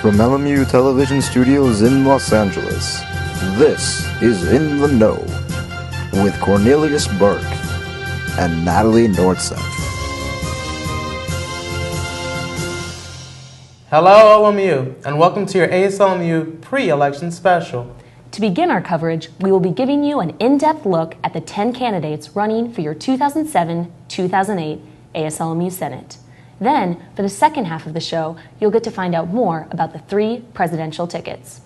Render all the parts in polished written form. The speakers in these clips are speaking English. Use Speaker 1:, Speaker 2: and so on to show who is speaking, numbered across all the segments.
Speaker 1: From LMU Television Studios in Los Angeles, this is In the Know with Cornelius Burke and Natalie Nordseth.
Speaker 2: Hello LMU, and welcome to your ASLMU pre-election special.
Speaker 3: To begin our coverage, we will be giving you an in-depth look at the 10 candidates running for your 2007-2008 ASLMU Senate. Then, for the second half of the show, you'll get to find out more about the 3 presidential tickets.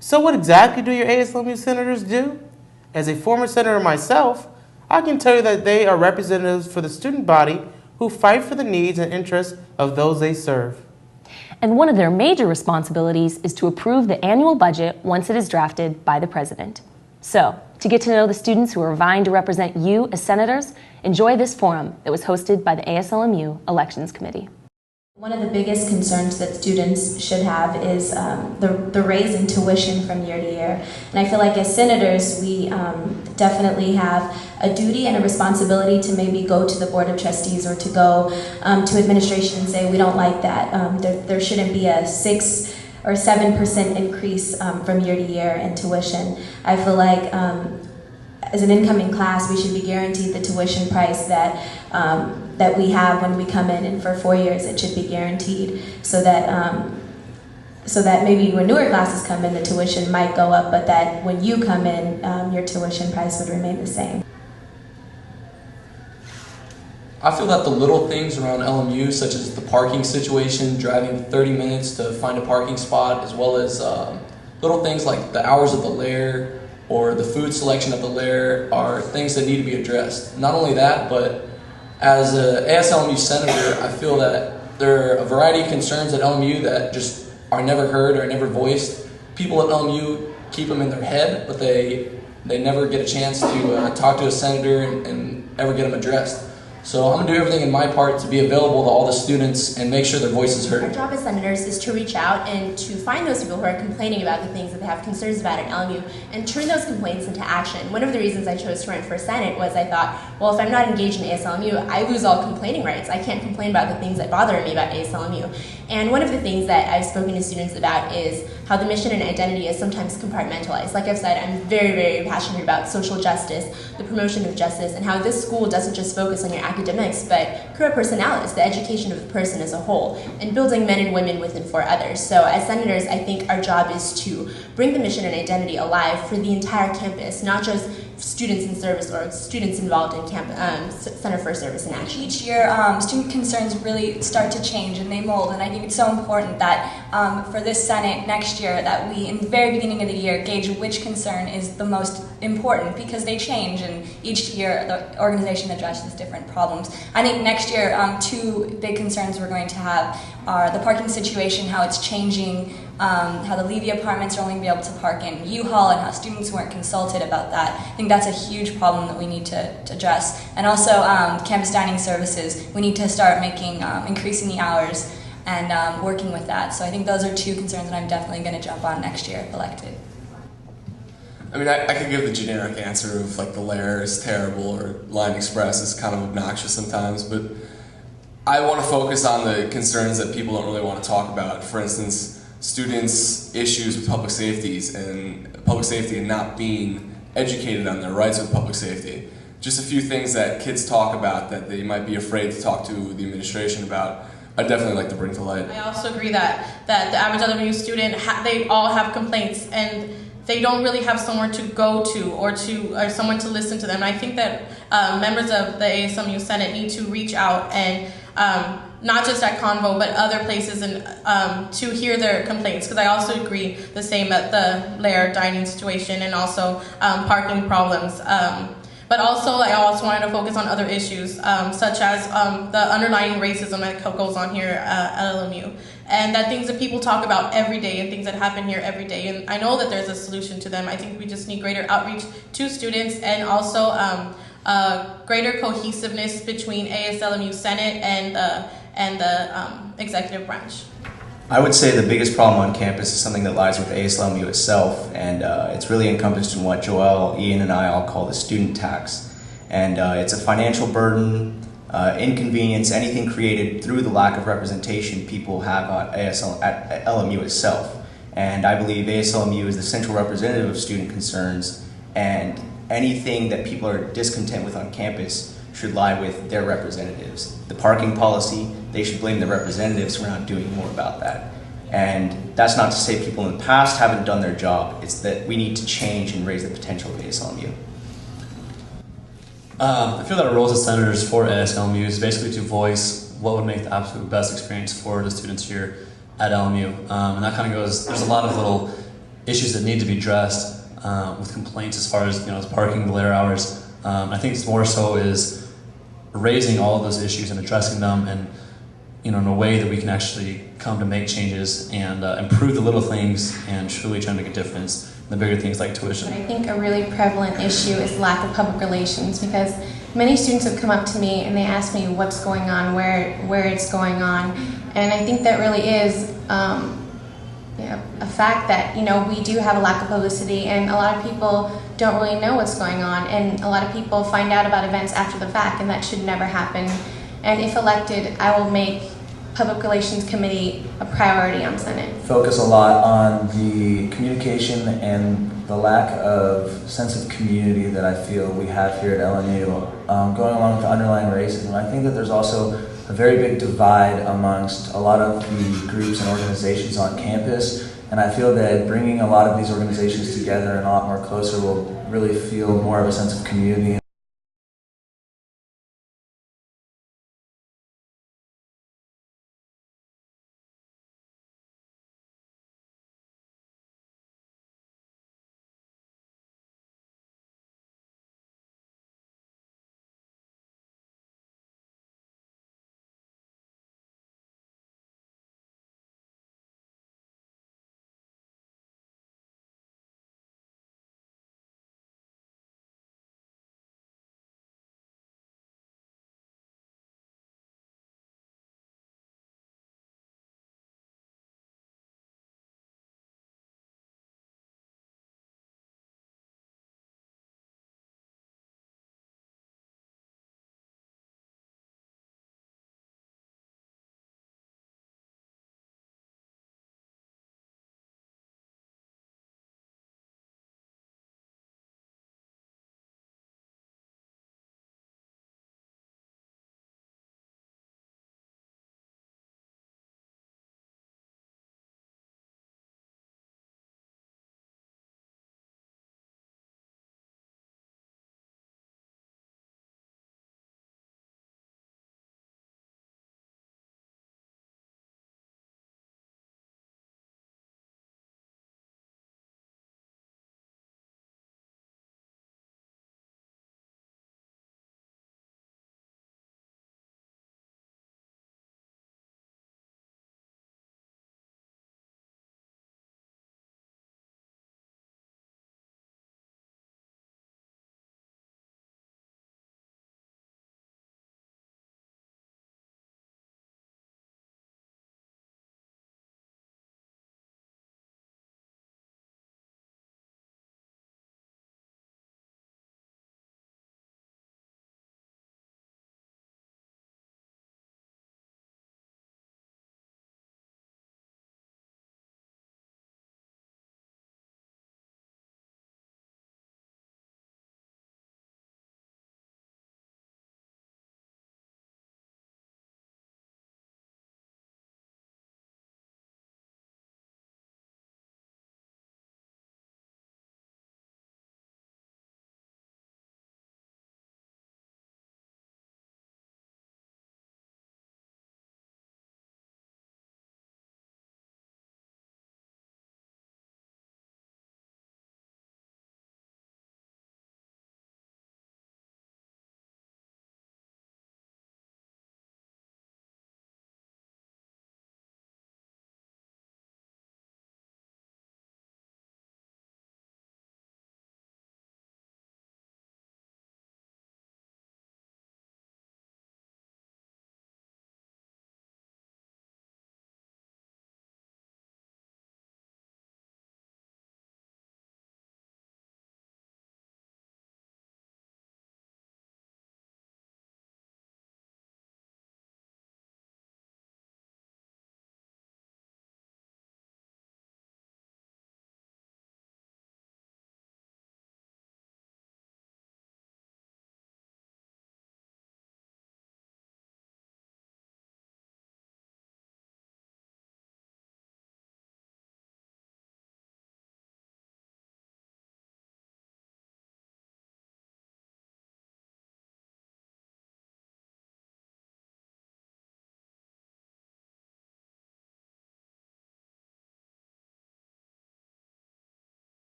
Speaker 2: So what exactly do your ASLMU senators do? As a former senator myself, I can tell you that they are representatives for the student body who fight for the needs and interests of those they serve.
Speaker 3: And one of their major responsibilities is to approve the annual budget once it is drafted by the president. So, to get to know the students who are vying to represent you as senators, enjoy this forum that was hosted by the ASLMU Elections Committee.
Speaker 4: One of the biggest concerns that students should have is the raise in tuition from year to year. And I feel like as senators, we definitely have a duty and a responsibility to maybe go to the Board of Trustees or to go to administration and say, we don't like that. There shouldn't be a 6 or 7% increase from year to year in tuition. I feel like as an incoming class, we should be guaranteed the tuition price that that we have when we come in, and for 4 years it should be guaranteed, so that maybe when newer classes come in, the tuition might go up, but that when you come in, your tuition price would remain the same.
Speaker 5: I feel that the little things around LMU, such as the parking situation, driving 30 minutes to find a parking spot, as well as little things like the hours of the lair or the food selection of the lair, are things that need to be addressed. Not only that, but as an ASLMU senator, I feel that there are a variety of concerns at LMU that just are never heard or never voiced. People at LMU keep them in their head, but they never get a chance to talk to a senator and ever get them addressed. So I'm going to do everything in my part to be available to all the students and make sure their voice is heard.
Speaker 6: Our job as senators is to reach out and to find those people who are complaining about the things that they have concerns about at LMU and turn those complaints into action. One of the reasons I chose to run for Senate was I thought, well, if I'm not engaged in ASLMU, I lose all complaining rights. I can't complain about the things that bother me about ASLMU. And one of the things that I've spoken to students about is how the mission and identity is sometimes compartmentalized. Like I've said, I'm very, very passionate about social justice, the promotion of justice, and how this school doesn't just focus on your academics, but career personalities, the education of the person as a whole, and building men and women with and for others. So as senators, I think our job is to bring the mission and identity alive for the entire campus, not just students in service or students involved in Center for Service and Action.
Speaker 7: Each year, student concerns really start to change and they mold, and I think it's so important that for this Senate next year that we, in the very beginning of the year, gauge which concern is the most important, because they change, and each year the organization addresses different problems. I think next year, 2 big concerns we're going to have are the parking situation, how it's changing, how the Levy apartments are only going to be able to park in U-Haul, and how students weren't consulted about that. I think that's a huge problem that we need to address. And also campus dining services, we need to start increasing the hours and working with that. So I think those are 2 concerns that I'm definitely going to jump on next year if elected.
Speaker 8: I mean, I could give the generic answer of like the lair is terrible or Line Express is kind of obnoxious sometimes, but I want to focus on the concerns that people don't really want to talk about. For instance, students' issues with public safety and not being educated on their rights with public safety. Just a few things that kids talk about that they might be afraid to talk to the administration about. I'd definitely like to bring to light.
Speaker 6: I also agree that the average LMU student, they all have complaints, and they don't really have somewhere to go to or someone to listen to them. And I think that members of the ASLMU Senate need to reach out and not just at Convo, but other places, and to hear their complaints, because I also agree the same at the lair dining situation and also parking problems. But also, I also wanted to focus on other issues, such as the underlying racism that goes on here at LMU. And that things that people talk about every day and things that happen here every day. And I know that there's a solution to them. I think we just need greater outreach to students, and also greater cohesiveness between ASLMU Senate and the executive branch.
Speaker 9: I would say the biggest problem on campus is something that lies with ASLMU itself, and it's really encompassed in what Joel, Ian, and I all call the student tax. And it's a financial burden inconvenience, anything created through the lack of representation people have at LMU itself. And I believe ASLMU is the central representative of student concerns, and anything that people are discontent with on campus should lie with their representatives. The parking policy, they should blame the representatives for not doing more about that. And that's not to say people in the past haven't done their job. It's that we need to change and raise the potential of ASLMU.
Speaker 10: I feel that our roles as senators for ASLMU is basically to voice what would make the absolute best experience for the students here at LMU. And that kind of goes, there's a lot of little issues that need to be addressed with complaints as far as, the parking, the later hours. I think it's more so is raising all of those issues and addressing them and, in a way that we can actually come to make changes and improve the little things and truly try to make a difference in the bigger things like tuition.
Speaker 11: I think a really prevalent issue is lack of public relations, because many students have come up to me and they ask me what's going on, where it's going on, and I think that really is a fact that we do have a lack of publicity, and a lot of people don't really know what's going on, and a lot of people find out about events after the fact, and that should never happen. And if elected, I will make Public Relations Committee a priority on Senate.
Speaker 12: Focus a lot on the communication and the lack of sense of community that I feel we have here at LMU. Going along with the underlying racism, I think that there's also a very big divide amongst a lot of the groups and organizations on campus, and I feel that bringing a lot of these organizations together and a lot more closer will really feel more of a sense of community.